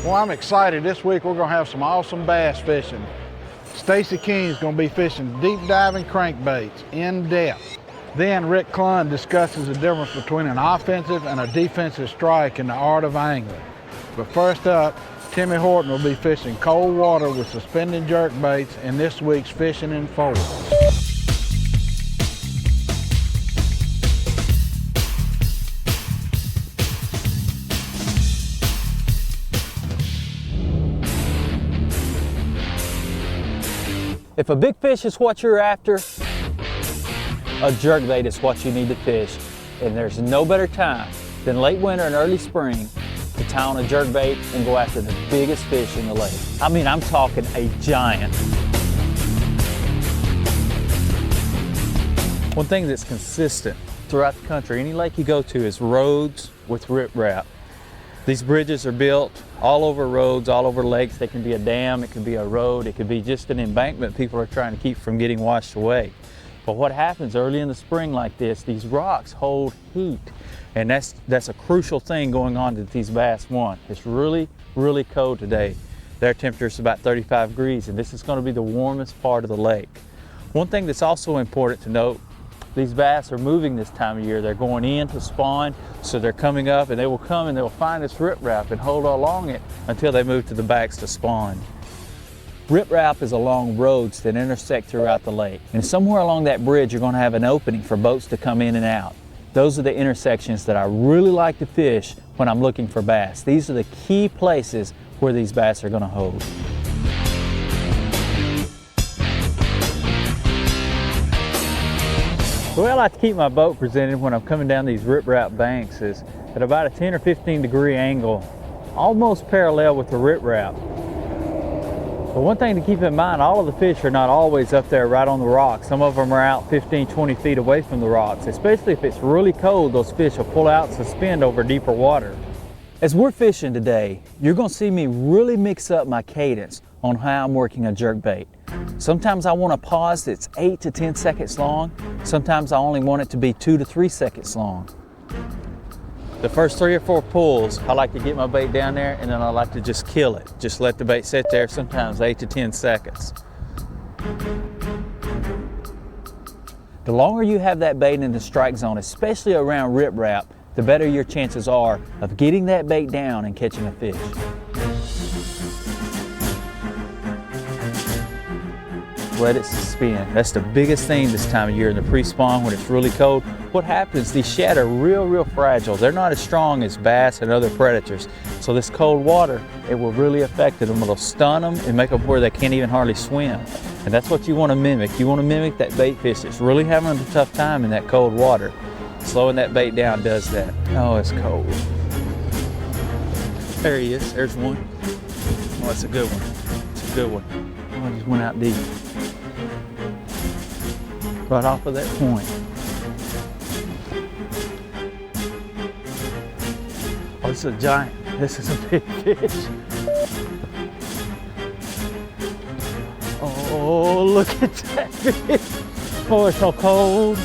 Well, I'm excited. This week we're going to have some awesome bass fishing. Stacey King is going to be fishing deep diving crankbaits in depth. Then Rick Clunn discusses the difference between an offensive and a defensive strike in the art of angling. But first up, Timmy Horton will be fishing cold water with suspended jerkbaits in this week's Fishing in Fours. If a big fish is what you're after, a jerkbait is what you need to fish. And there's no better time than late winter and early spring to tie on a jerkbait and go after the biggest fish in the lake. I mean, I'm talking a giant. One thing that's consistent throughout the country, any lake you go to, is roads with riprap. These bridges are built all over roads, all over lakes. They can be a dam, it could be a road, it could be just an embankment people are trying to keep from getting washed away. But what happens early in the spring like this, these rocks hold heat. And that's a crucial thing going on that these bass want. It's really, really cold today. Their temperature is about 35 degrees, and this is going to be the warmest part of the lake. One thing that's also important to note, these bass are moving this time of year. They're going in to spawn, so they're coming up, and they will come and they'll find this riprap and hold along it until they move to the backs to spawn. Riprap is along roads that intersect throughout the lake. And somewhere along that bridge, you're going to have an opening for boats to come in and out. Those are the intersections that I really like to fish when I'm looking for bass. These are the key places where these bass are going to hold. The way I like to keep my boat presented when I'm coming down these riprap banks is at about a 10 or 15 degree angle, almost parallel with the riprap. But one thing to keep in mind, all of the fish are not always up there right on the rocks. Some of them are out 15, 20 feet away from the rocks. Especially if it's really cold, those fish will pull out and suspend over deeper water. As we're fishing today, you're going to see me really mix up my cadence on how I'm working a jerkbait. Sometimes I want a pause that's 8 to 10 seconds long. Sometimes I only want it to be 2 to 3 seconds long. The first 3 or 4 pulls, I like to get my bait down there and then I like to just kill it. Just let the bait sit there, sometimes 8 to 10 seconds. The longer you have that bait in the strike zone, especially around riprap, the better your chances are of getting that bait down and catching a fish. Let it suspend. That's the biggest thing this time of year in the pre-spawn when it's really cold. What happens, these shad are real fragile. They're not as strong as bass and other predators. So this cold water, it will really affect them. It'll stun them and make them where they can't even hardly swim. And that's what you want to mimic. You want to mimic that bait fish that's really having a tough time in that cold water. Slowing that bait down does that. Oh, it's cold. There he is, there's one. Oh, that's a good one. It's a good one. Oh, I just went out deep. Right off of that point. Oh, this is a giant. This is a big fish. Oh, look at that fish. Oh, it's so cold.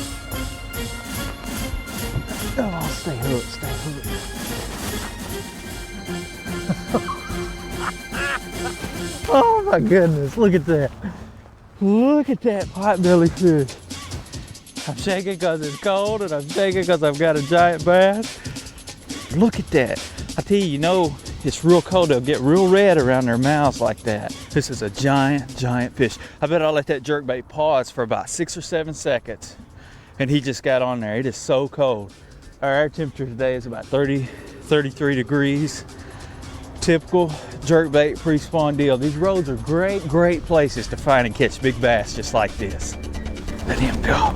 Oh, stay hooked, stay hooked. Oh my goodness, look at that. Look at that potbelly fish. I'm shaking because it's cold and I'm shaking because I've got a giant bass. Look at that. I tell you, you know, it's real cold. They'll get real red around their mouths like that. This is a giant fish. I bet I'll let that jerkbait pause for about 6 or 7 seconds. And he just got on there. It is so cold. Our air temperature today is about 30, 33 degrees. Typical jerkbait pre-spawn deal. These roads are great places to find and catch big bass just like this. Let him go.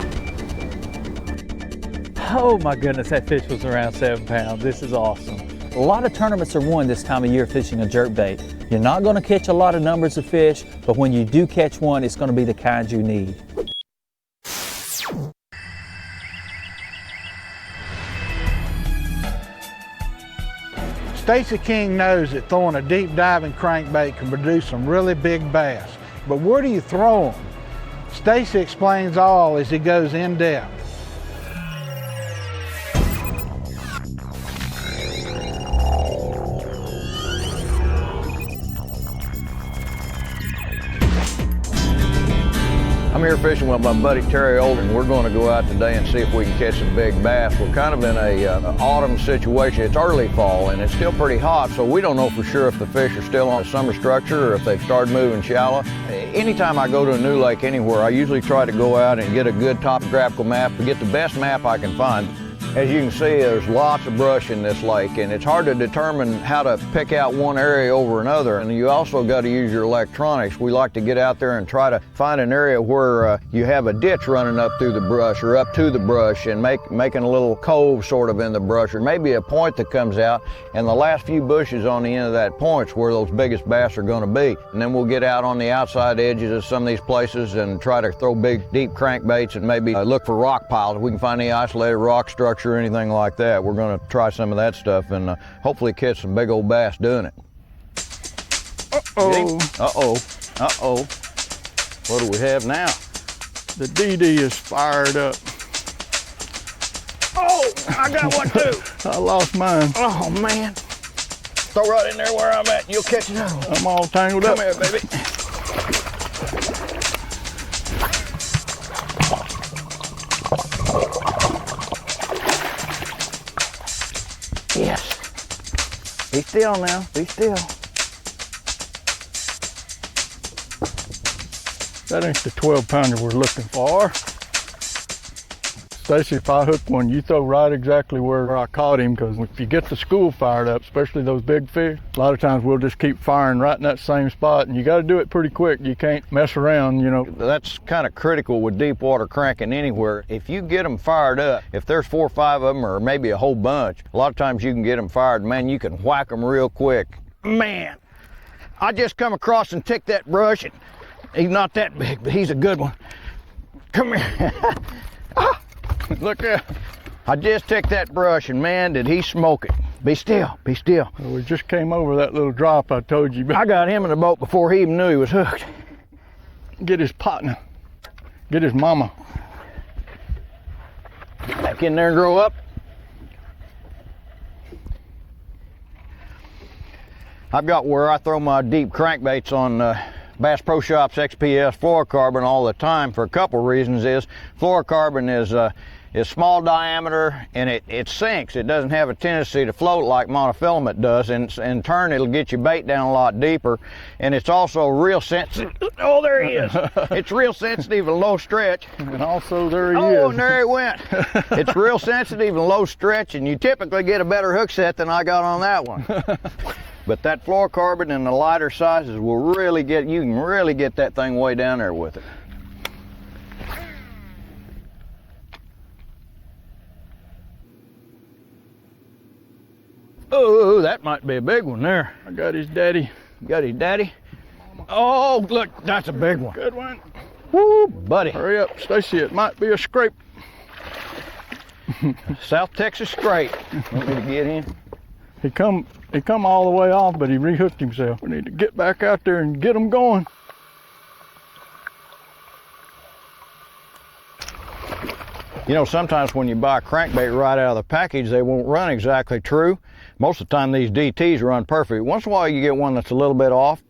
Oh my goodness, that fish was around 7 pounds. This is awesome. A lot of tournaments are won this time of year fishing a jerkbait. You're not going to catch a lot of numbers of fish, but when you do catch one, it's going to be the kind you need. Stacey King knows that throwing a deep diving crankbait can produce some really big bass. But where do you throw them? Stacey explains all as he goes in depth. I'm here fishing with my buddy Terry Olden. We're going to go out today and see if we can catch some big bass. We're kind of in an autumn situation. It's early fall and it's still pretty hot, so we don't know for sure if the fish are still on a summer structure or if they've started moving shallow. Anytime I go to a new lake anywhere, I usually try to go out and get a good topographical map to get the best map I can find. As you can see, there's lots of brush in this lake, and it's hard to determine how to pick out one area over another. And you also got to use your electronics. We like to get out there and try to find an area where you have a ditch running up through the brush or up to the brush and making a little cove sort of in the brush, or maybe a point that comes out, and the last few bushes on the end of that point's where those biggest bass are going to be. And then we'll get out on the outside edges of some of these places and try to throw big, deep crankbaits and maybe look for rock piles. If we can find any isolated rock structure or anything like that, we're going to try some of that stuff and hopefully catch some big old bass doing it. Uh-oh. Uh-oh. Uh-oh. What do we have now? The DD is fired up. Oh, I got one too. I lost mine. Oh man. Throw right in there where I'm at and you'll catch it. I'm all tangled up. Come here, baby. Yes. Be still now, be still. That ain't the 12-pounder we're looking for. Stacey, if I hook one, you throw right exactly where I caught him, because if you get the school fired up, especially those big fish, a lot of times we'll just keep firing right in that same spot, and you got to do it pretty quick. You can't mess around, you know. That's kind of critical with deep water cranking anywhere. If you get them fired up, if there's 4 or 5 of them, or maybe a whole bunch, a lot of times you can get them fired, man, you can whack them real quick. Man, I just come across and ticked that brush, and he's not that big, but he's a good one. Come here. Ah. Look at. I just ticked that brush and man, did he smoke it. Be still, be still. Well, we just came over that little drop I told you about. I got him in the boat before he even knew he was hooked. Get his partner. Get his mama. Back in there and grow up. I've got where I throw my deep crankbaits on Bass Pro Shops XPS fluorocarbon all the time for a couple reasons. Fluorocarbon is small diameter and it sinks. It doesn't have a tendency to float like monofilament does, and in turn it'll get your bait down a lot deeper. And it's also real sensitive. Oh, there he is. It's real sensitive and low stretch. And also there he is. Oh, and there he went. It's real sensitive and low stretch, and you typically get a better hook set than I got on that one. But that fluorocarbon and the lighter sizes will really you can really get that thing way down there with it. Oh, that might be a big one there. I got his daddy. You got his daddy? Oh, look, that's a big one. Good one. Woo, buddy. Hurry up, Stacey, it might be a scrape. South Texas scrape. Want me to get in? He come all the way off, but he rehooked himself. We need to get back out there and get him going. You know, sometimes when you buy a crankbait right out of the package, they won't run exactly true. Most of the time these DTs run perfect. Once in a while you get one that's a little bit off.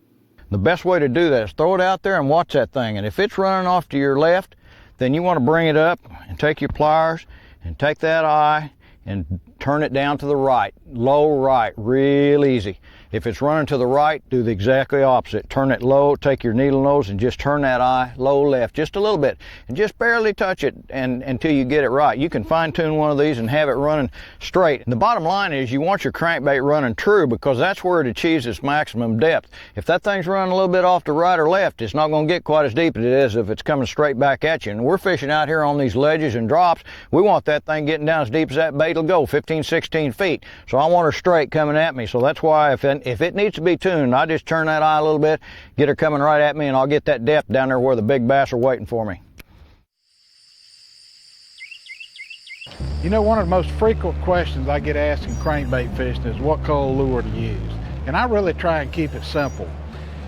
The best way to do that is throw it out there and watch that thing. And if it's running off to your left, then you want to bring it up and take your pliers and take that eye and turn it down to the right, low right, real easy. If it's running to the right, do the exactly opposite. Turn it low, take your needle nose and just turn that eye low left, just a little bit, and just barely touch it until you get it right. You can fine tune one of these and have it running straight. And the bottom line is you want your crankbait running true, because that's where it achieves its maximum depth. If that thing's running a little bit off to right or left, it's not going to get quite as deep as it is if it's coming straight back at you. And we're fishing out here on these ledges and drops. We want that thing getting down as deep as that bait will go, 15, 16 feet. So I want her straight coming at me. So that's why if it needs to be tuned, I just turn that eye a little bit, get her coming right at me, and I'll get that depth down there where the big bass are waiting for me. You know, one of the most frequent questions I get asked in crankbait fishing is what color lure to use. And I really try and keep it simple.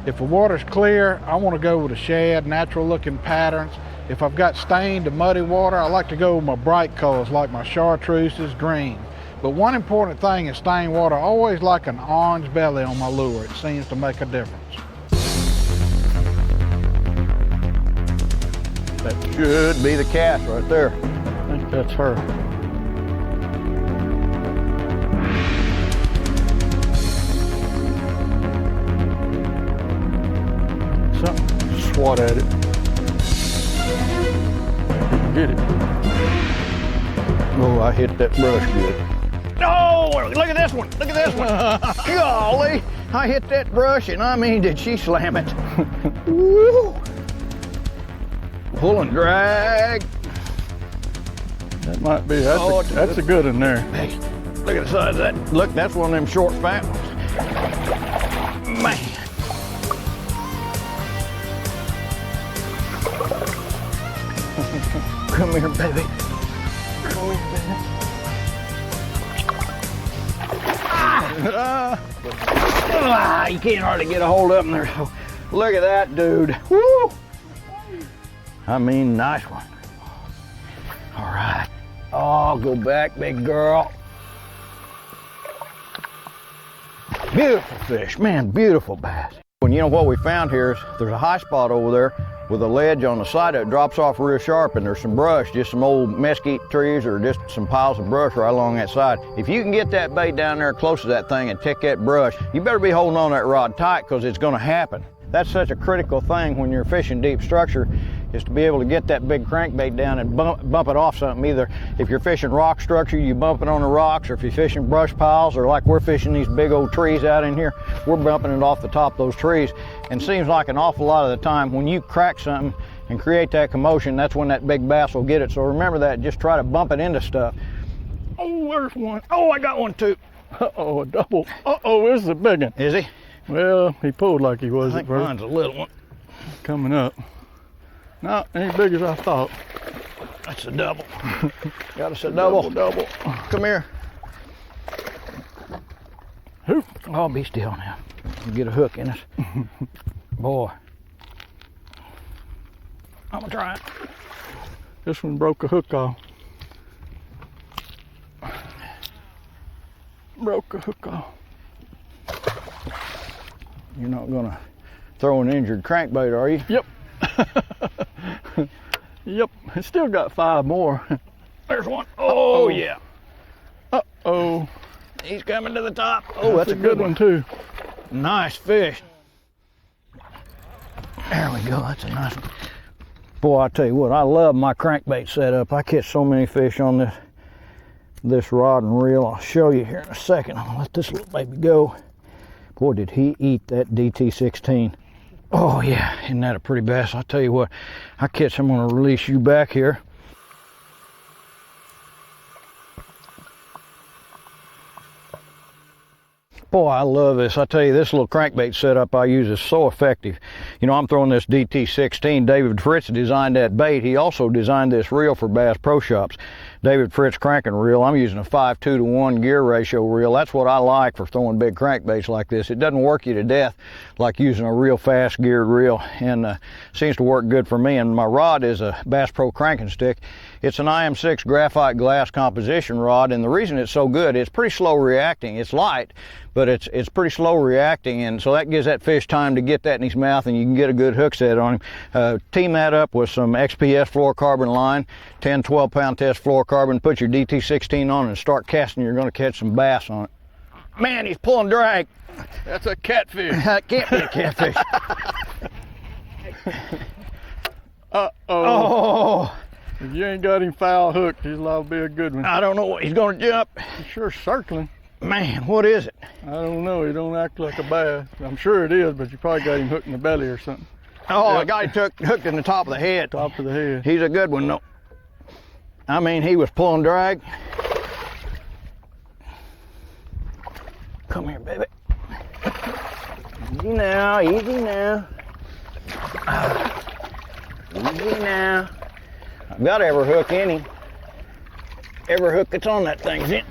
If the water's clear, I want to go with a shad, natural looking patterns. If I've got stained or muddy water, I like to go with my bright colors like my chartreuses, green. But one important thing in stained water, I always like an orange belly on my lure. It seems to make a difference. That should be the cast right there. I think that's her. Something, swat at it. Get it. Oh, I hit that brush good. Oh, look at this one. Look at this one. Golly, I hit that brush, and I mean, did she slam it? Woo. Pull and drag. That might be, that's a good one there. Hey, look at the size of that. Look, that's one of them short, fat ones. Man. Come here, baby. Come here, baby. You can't hardly get a hold of them there. Look at that, dude. Woo! I mean, nice one. All right. Oh, go back, big girl. Beautiful fish, man, beautiful bass. And you know what we found here is there's a high spot over there with a ledge on the side of it, drops off real sharp, and there's some brush, just some old mesquite trees or just some piles of brush right along that side. If you can get that bait down there close to that thing and take that brush, you better be holding on that rod tight, because it's gonna happen. That's such a critical thing when you're fishing deep structure, is to be able to get that big crankbait down and bump it off something. Either if you're fishing rock structure, you bump it on the rocks, or if you're fishing brush piles, or like we're fishing these big old trees out in here, we're bumping it off the top of those trees. And it seems like an awful lot of the time when you crack something and create that commotion, that's when that big bass will get it. So remember that, just try to bump it into stuff. Oh, there's one. Oh, I got one too. Uh-oh, a double. Uh-oh, this is a big one. Is he? Well, he pulled like he was I think at first. mine's a little one. Coming up. Not as big as I thought. That's a double. Got us a double. Double. Come here. Who? Oh, be still now. You get a hook in us. Boy. I'm gonna try it. This one broke a hook off. Broke a hook off. You're not gonna throw an injured crankbait, are you? Yep. Yep. It's still got 5 more. There's one. Oh, yeah. Uh-oh. He's coming to the top. Oh, that's a good one too. Nice fish. There we go. That's a nice one. Boy, I tell you what, I love my crankbait setup. I catch so many fish on this rod and reel. I'll show you here in a second. I'm gonna let this little baby go. Boy, did he eat that DT16. Oh yeah, isn't that a pretty bass? I'll tell you what, I'm gonna release you back here. Boy, I love this. I tell you, this little crankbait setup I use is so effective. You know, I'm throwing this DT16. David Fritz designed that bait. He also designed this reel for Bass Pro Shops. David Fritz cranking reel. I'm using a 5:2 gear ratio reel. That's what I like for throwing big crankbaits like this. It doesn't work you to death like using a real fast geared reel, and seems to work good for me. And my rod is a Bass Pro cranking stick. It's an IM6 graphite glass composition rod, and the reason it's so good, it's pretty slow reacting. It's light, but it's pretty slow reacting, and so that gives that fish time to get that in his mouth, and you can get a good hook set on him. Team that up with some XPS fluorocarbon line, 10, 12 pound test fluorocarbon, put your DT16 on and start casting. You're gonna catch some bass on it. Man, he's pulling drag. That's a catfish. That can't be a catfish. Uh-oh. Oh. If you ain't got him foul hooked, he's liable to be a good one. I don't know what he's gonna jump. He's sure circling. Man, what is it? I don't know. He don't act like a bass. I'm sure it is, but you probably got him hooked in the belly or something. Oh, Yep. I got him hooked in the top of the head. Top of the head. He's a good one, though. I mean, he was pulling drag. Come here, baby. Easy now, easy now. Easy now. I've got every hook in him. Every hook that's on that thing's in.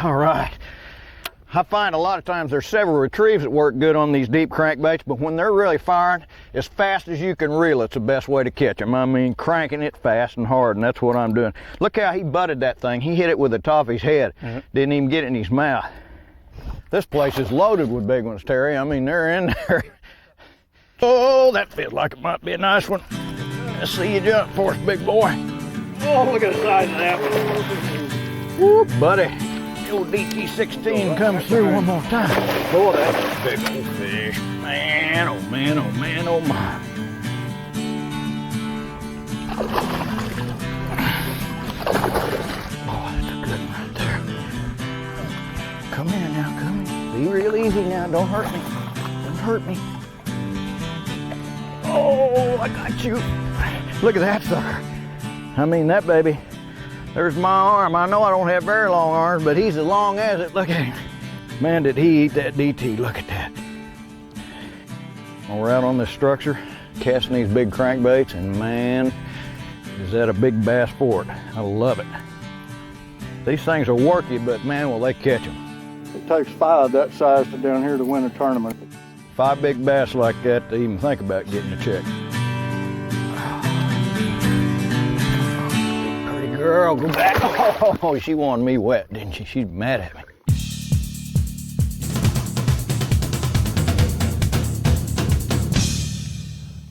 All right. I find a lot of times there's several retrieves that work good on these deep crankbaits, but when they're really firing as fast as you can reel, it's the best way to catch them. I mean, cranking it fast and hard, and that's what I'm doing. Look how he butted that thing. He hit it with the top of his head. Didn't even get it in his mouth. This place is loaded with big ones, Terry. I mean, they're in there. Oh, that feels like it might be a nice one. Let's see you jump for us, big boy. Oh, look at the size of that one. Whoop, buddy. The old DT16 comes through one more time. Oh, that's a big old fish. Man, oh man, oh man, oh my. Oh, that's a good one right there. Come here now, come here. Be real easy now, don't hurt me. Don't hurt me. Oh, I got you. Look at that sucker. I mean, that baby, there's my arm. I know I don't have very long arms, but he's as long as it. Look at him. Man, did he eat that DT. Look at that. Well, we're out on this structure, casting these big crankbaits, and man, is that a big bass for it. I love it. These things will work you, but man, will they catch them. It takes 5 that size to down here to win a tournament. 5 big bass like that to even think about getting a check. Pretty girl, go back. Oh, she wanted me wet, didn't she? She's mad at me.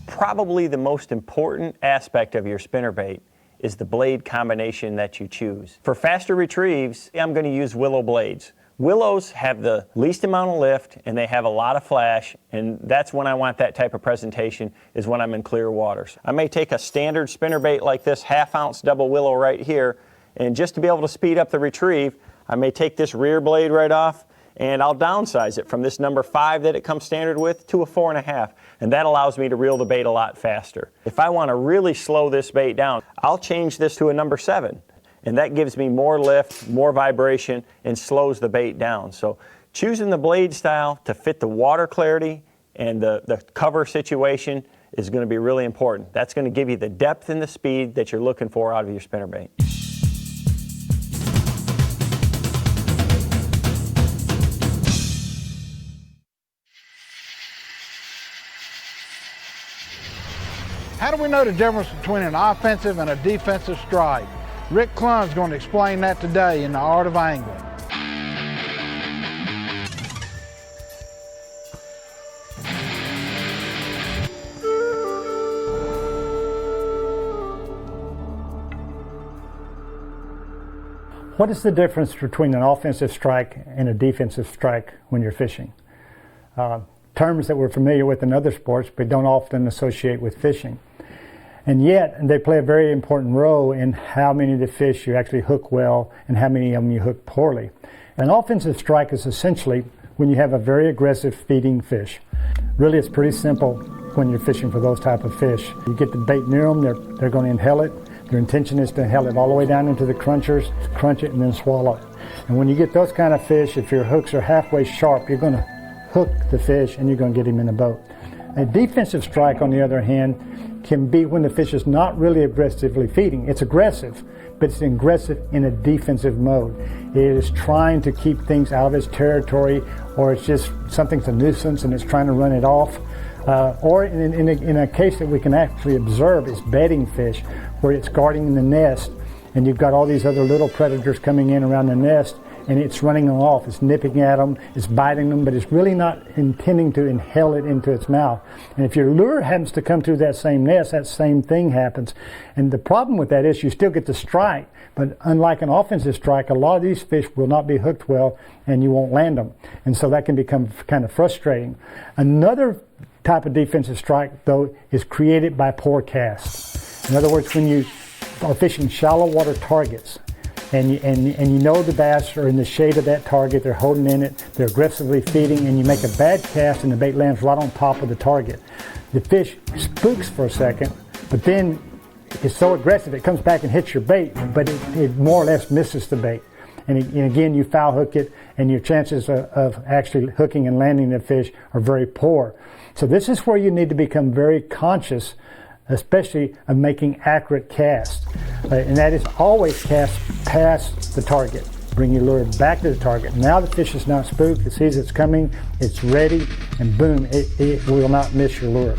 Probably the most important aspect of your spinnerbait is the blade combination that you choose. For faster retrieves, I'm going to use willow blades. Willows have the least amount of lift and they have a lot of flash, and that's when I want that type of presentation, is when I'm in clear waters. I may take a standard spinnerbait like this 1/2 ounce double willow right here, and just to be able to speed up the retrieve, I may take this rear blade right off and I'll downsize it from this number 5 that it comes standard with to a 4.5, and that allows me to reel the bait a lot faster. If I want to really slow this bait down, I'll change this to a number 7. And that gives me more lift, more vibration, and slows the bait down. So choosing the blade style to fit the water clarity and the cover situation is going to be really important. That's going to give you the depth and the speed that you're looking for out of your spinnerbait. How do we know the difference between an offensive and a defensive strike? Rick Clunn is going to explain that today in The Art of Angling. What is the difference between an offensive strike and a defensive strike when you're fishing? Terms that we're familiar with in other sports but don't often associate with fishing. And yet, they play a very important role in how many of the fish you actually hook well and how many of them you hook poorly. An offensive strike is essentially when you have a very aggressive feeding fish. Really, it's pretty simple when you're fishing for those type of fish. You get the bait near them, they're going to inhale it. Their intention is to inhale it all the way down into the crunchers, crunch it, and then swallow it. And when you get those kind of fish, if your hooks are halfway sharp, you're going to hook the fish and you're going to get him in the boat. A defensive strike, on the other hand, can be when the fish is not really aggressively feeding. It's aggressive, but it's aggressive in a defensive mode. It is trying to keep things out of its territory, or it's just something's a nuisance and it's trying to run it off. Or in a case that we can actually observe is bedding fish, where it's guarding the nest and you've got all these other little predators coming in around the nest, and it's running them off. It's nipping at them, it's biting them, but it's really not intending to inhale it into its mouth. And if your lure happens to come through that same nest, that same thing happens. And the problem with that is you still get the strike, but unlike an offensive strike, a lot of these fish will not be hooked well and you won't land them. And so that can become kind of frustrating. Another type of defensive strike, though, is created by poor casts. In other words, when you are fishing shallow water targets, and you know the bass are in the shade of that target, they're holding in it, they're aggressively feeding, and you make a bad cast and the bait lands right on top of the target. The fish spooks for a second, but then it's so aggressive it comes back and hits your bait, but it more or less misses the bait. And again, you foul hook it, and your chances of actually hooking and landing the fish are very poor. So this is where you need to become very conscious, especially of making accurate casts. And that is always cast past the target. Bring your lure back to the target. Now the fish is not spooked, it sees it's coming, it's ready, and boom, it will not miss your lure.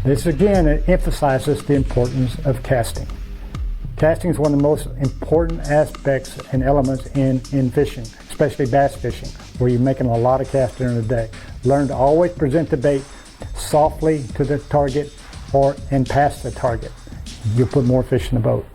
This again, it emphasizes the importance of casting. Casting is one of the most important aspects and elements in fishing, especially bass fishing, where you're making a lot of casts during the day. Learn to always present the bait softly to the target and past the target. you'll put more fish in the boat.